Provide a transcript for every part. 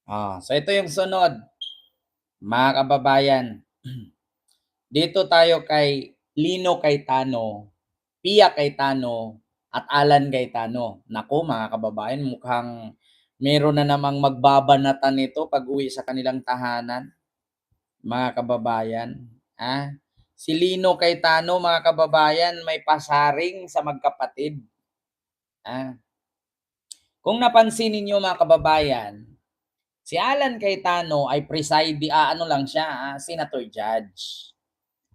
So ito yung sunod, mga kababayan. Dito tayo kay Lino Cayetano, Pia Cayetano, at Alan Cayetano. Naku mga kababayan, mukhang meron na namang magbabanatan nito pag-uwi sa kanilang tahanan, mga kababayan. Si Lino Cayetano, mga kababayan, may pasaring sa magkapatid. Kung napansin ninyo mga kababayan, si Alan Cayetano ay senator judge.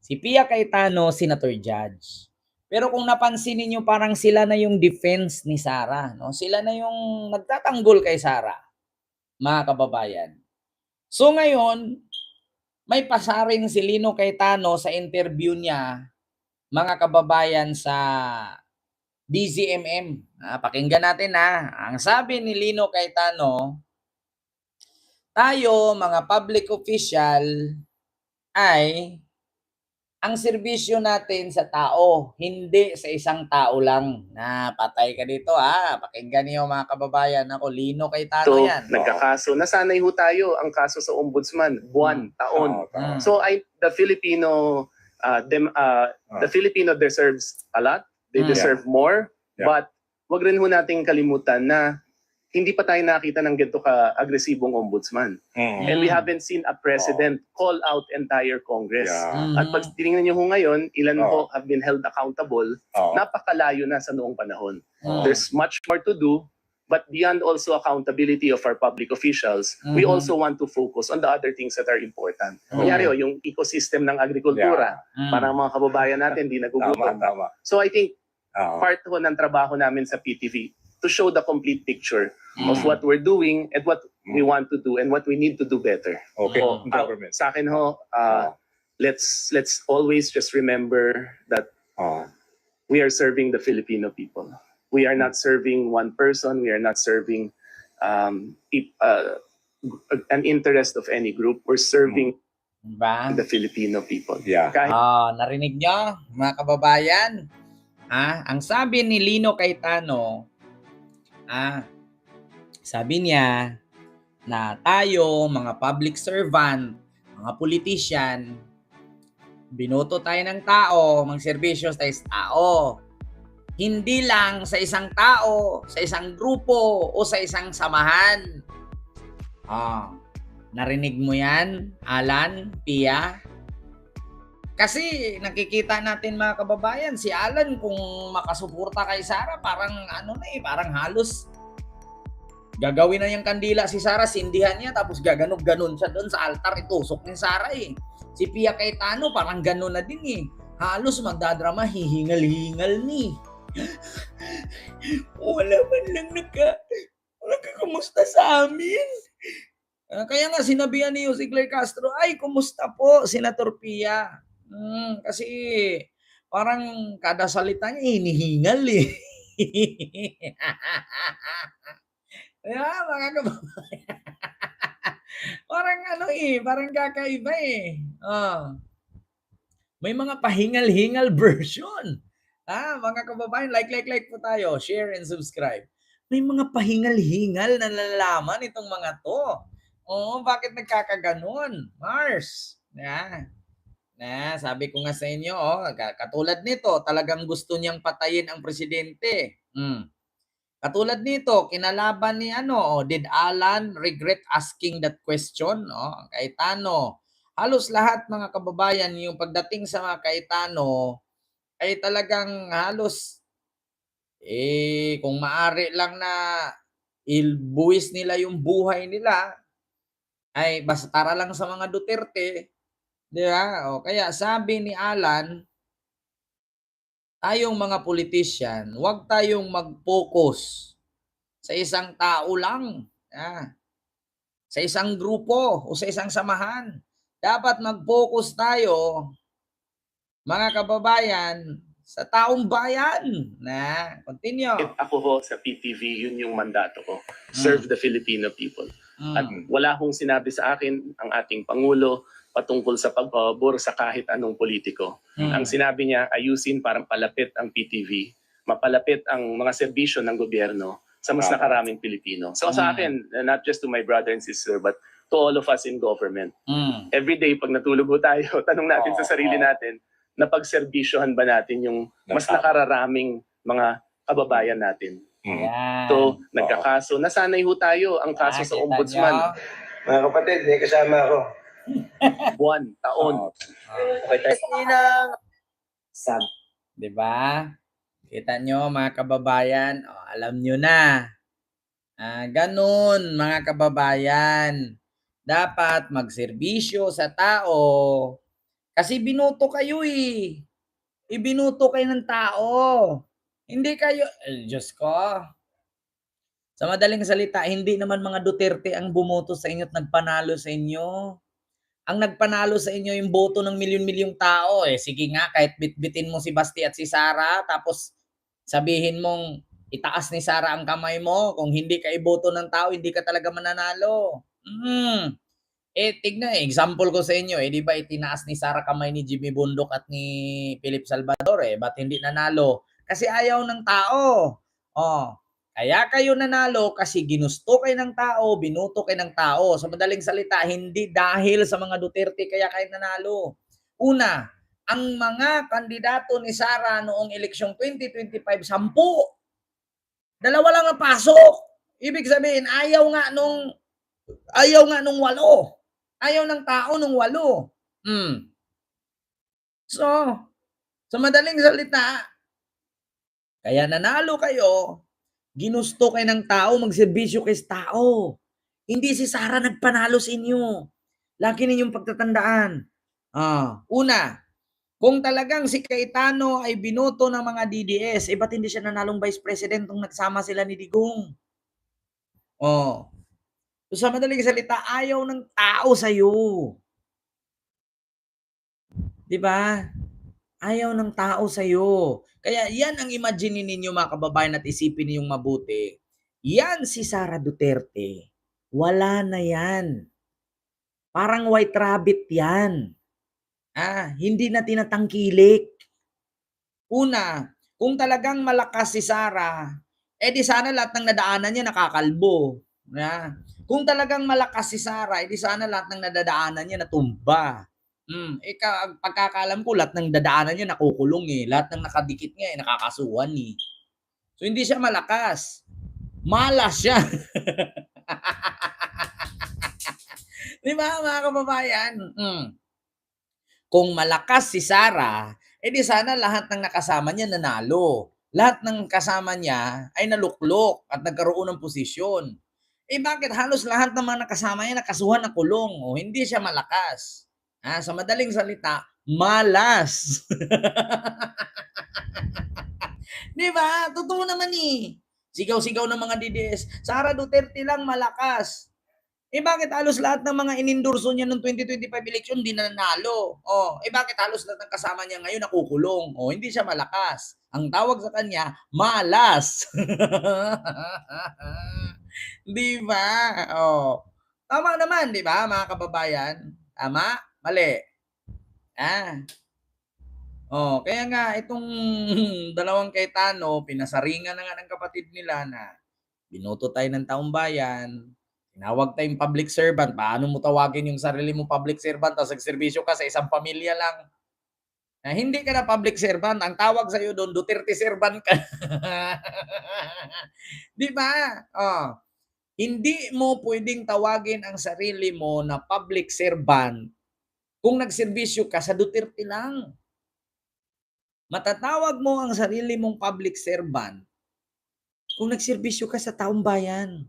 Si Pia Cayetano, senator judge. Pero kung napansin niyo parang sila na yung defense ni Sara, no? Sila na yung nagtatanggol kay Sara, mga kababayan. So ngayon, may pasaring si Lino Cayetano sa interview niya, mga kababayan, sa DZMM. Pakinggan natin Ang sabi ni Lino Cayetano, tayo mga public official ay ang serbisyo natin sa tao, hindi sa isang tao lang. Patay ka dito Pakinggan niyo mga kababayan. Ako, Lino Cayetano yan. Nagkakaso. Nasanay ho tayo ang kaso sa ombudsman, buwan, taon. So the Filipino the Filipino deserves a lot. They deserve more. But wag rin ho nating kalimutan na hindi pa tayo nakita ng ganito ka-agresibong ombudsman. And we haven't seen a president call out entire Congress. At pag tinignan niyo ho ngayon, ilan ho have been held accountable, napakalayo na sa noong panahon. There's much more to do, but beyond also accountability of our public officials, we also want to focus on the other things that are important. Kunyari yung ecosystem ng agrikultura, para mga kababayan natin di nagugutom. So I think part ho ng trabaho namin sa PTV to show the complete picture of what we're doing and what we want to do and what we need to do better. Okay, government. Sa akin ho, let's always just remember that we are serving the Filipino people. We are not serving one person. We are not serving an interest of any group. We're serving the Filipino people. Narinig nyo, mga kababayan? Ang sabi ni Lino Cayetano, sabi niya na tayo, mga public servant, mga politician, binoto tayo ng tao, magserbisyo tayo sa tao. Hindi lang sa isang tao, sa isang grupo, o sa isang samahan. Narinig mo yan, Alan, Pia? Kasi nakikita natin mga kababayan, si Alan kung makasuporta kay Sara, parang parang halos gagawin na yung kandila si Sara, sindihan niya, tapos gaganog-ganon siya doon sa altar, itusok ni Sara Si Pia Cayetano parang ganon na din halos magdadrama, hihingal-hingal ni. Wala man lang nagkakamusta sa amin. Kaya nga sinabihan ni Jose Claire Castro, ay kumusta po Senator Pia? Kasi parang kada salita niya hinihingal mga kababayan. Parang parang kakaiba May mga pahingal-hingal version. Mga kababayan, like po tayo, share and subscribe. May mga pahingal-hingal na nalalaman itong mga to. Bakit nagkakaganon? Mars. Sabi ko nga sa inyo, katulad nito, talagang gusto niyang patayin ang presidente. Katulad nito, kinalaban ni did Alan regret asking that question? Cayetano. Halos lahat mga kababayan, yung pagdating sa mga Cayetano, ay talagang halos, kung maaari lang na ilbuwis nila yung buhay nila, ay basta para lang sa mga Duterte. Di ba? Kaya sabi ni Alan, tayong mga politician, huwag tayong mag-focus sa isang tao lang, sa isang grupo o sa isang samahan. Dapat mag-focus tayo, mga kababayan, sa taong bayan. Continue. Ako ho sa PTV, yun yung mandato ko. Serve the Filipino people. At wala hong sinabi sa akin ang ating Pangulo patungkol sa pagpabor sa kahit anong politiko. Ang sinabi niya, ayusin para palapit ang PTV, mapalapit ang mga serbisyo ng gobyerno sa mas nakaraming Pilipino. So sa akin, not just to my brother and sister, but to all of us in government. Every day, pag natulog ho tayo, tanong natin sa sarili natin, napagserbisyohan ba natin yung mas nakararaming mga kababayan natin? Yan. So, nagkakaso. Nasanay ho tayo ang kaso sa kita ombudsman. nyo? Mga kapatid, may kasama ako. Buwan, taon. Okay, tayo. Diba? Kita nyo mga kababayan, alam nyo na. Ganun mga kababayan. Dapat magserbisyo sa tao. Kasi binuto kayo eh. Ibinuto kayo ng tao. Hindi kayo, Diyos ko. Sa madaling salita, hindi naman mga Duterte ang bumoto sa inyo at nagpanalo sa inyo. Ang nagpanalo sa inyo yung boto ng milyon-milyong tao. Sige nga, kahit bitbitin mo si Basti at si Sara, tapos sabihin mong itaas ni Sara ang kamay mo. Kung hindi ka iboto ng tao, hindi ka talaga mananalo. Tignan, example ko sa inyo, di ba itinaas ni Sara kamay ni Jimmy Bundok at ni Philip Salvador, ba't hindi nanalo? Kasi ayaw ng tao. Kaya kayo nanalo kasi ginusto kayo ng tao, binuto kayo ng tao. Sa madaling salita, hindi dahil sa mga Duterte kaya kayo nanalo. Una, ang mga kandidato ni Sara noong eleksyong 2025, 10. Dalawa lang ang pasok. Ibig sabihin, ayaw nga nung 8. Ayaw ng tao nung 8. So, sa madaling salita, kaya nanalo kayo, ginusto kayo ng tao, magserbisyo kayo sa tao. Hindi si Sara nagpanalo sa inyo. Lagi ninyong pagtatandaan. Una, kung talagang si Cayetano ay binoto ng mga DDS, ba't hindi siya nanalong vice president nung nagsama sila ni Digong? So, sa madaling salita, ayaw ng tao sa'yo. Diba? Ayaw ng tao sa'yo. Kaya yan ang imagine ninyo mga kababayan at isipin ninyong mabuti. Yan si Sara Duterte. Wala na yan. Parang white rabbit yan. Hindi na tinatangkilik. Una, kung talagang malakas si Sara, di sana lahat ng nadaanan niya nakakalbo. Kung talagang malakas si Sara, di sana lahat ng nadadaanan niya natumba. Pagkakalam ko, lahat ng dadaanan niya nakukulong Lahat ng nakadikit niya nakakasuhan So, hindi siya malakas. Malas siya. Di ba, mga kababayan? Kung malakas si Sara, di sana lahat ng nakasama niya nanalo. Lahat ng kasama niya ay naluklok at nagkaroon ng posisyon. Bakit halos lahat ng mga nakasama niya nakasuhan ng kulong? Hindi siya malakas. Sa madaling salita, malas. Di ba? Totoo naman Sigaw-sigaw ng mga DDS. Sara Duterte lang malakas. Bakit halos lahat ng mga inendorso niya noong 2025 election di nanalo? Bakit halos lahat ng kasama niya ngayon nakukulong? Hindi siya malakas. Ang tawag sa kanya, malas. Di ba? Tama naman, di ba, mga kababayan? Tama? Mali? Kaya nga itong dalawang Cayetano, pinasaringan na nga ng kapatid nila na binoto tayo ng taong bayan, tinawag tayong public servant. Paano mo tawagin yung sarili mo public servant tapos nagserbisyo ka sa isang pamilya lang? Hindi ka na public servant. Ang tawag sa'yo doon, Duterte servant ka. Di ba? Hindi mo pwedeng tawagin ang sarili mo na public servant kung nagserbisyo ka sa Duterte lang. Matatawag mo ang sarili mong public servant kung nagserbisyo ka sa taong bayan.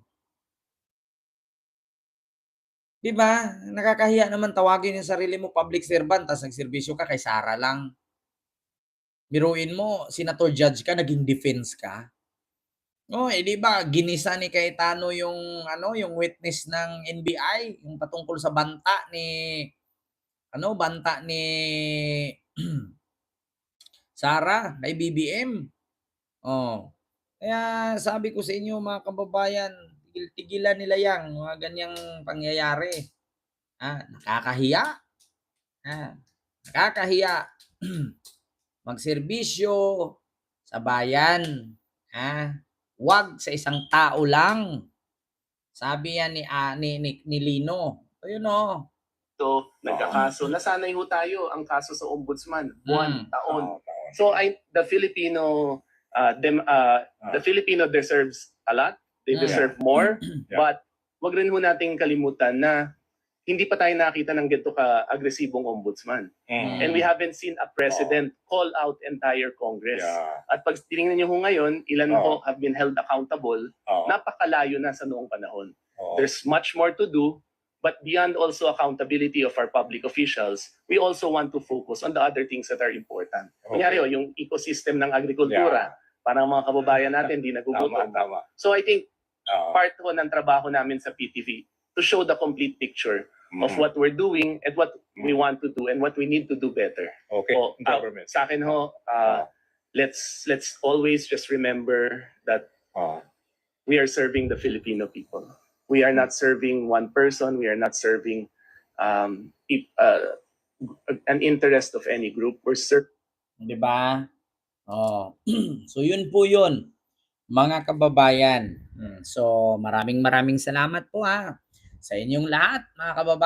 Di ba? Nakakahiya naman tawagin yung sarili mo public servant tapos nagserbisyo ka kay Sara lang. Biruin mo, senator judge ka, naging defense ka. Di ba? Ginisa ni Cayetano yung witness ng NBI, yung patungkol sa banta ni Sara kay BBM. Kaya sabi ko sa inyo mga kababayan, tigilan nila yang mga ganyang pangyayari. Nakakahiya. Nakakahiya. Magserbisyo sa bayan. Wag sa isang tao lang. Sabi yan ni Lino. Ayun o. So, nagkakaso. Nasanay ho tayo ang kaso sa ombudsman. Buwan, taon. taon. So the Filipino the Filipino deserves a lot. They deserve more. Yeah. But wag rin ho nating kalimutan na hindi pa tayo nakita ng ganito ka-agresibong ombudsman. And we haven't seen a president call out entire Congress. Yeah. At pag tinignan niyo ho ngayon, ilan ho have been held accountable, Oo. napakalayo na sa noong panahon. Oo. There's much more to do, but beyond also accountability of our public officials, we also want to focus on the other things that are important. Okay. Kunyari, yung ecosystem ng agrikultura, parang mga kababayan natin hindi nagugutom. Tama. So I think Oo. part ho ng trabaho namin sa PTV to show the complete picture of what we're doing and what we want to do and what we need to do better. Okay. O, Government. sa akin ho, let's always just remember that Oo. we are serving the Filipino people. We are not serving one person. We are not serving an interest of any group. We're serving. Di ba? Oh. So yun po yun, mga kababayan. So maraming salamat po sa inyong lahat, mga kababayan.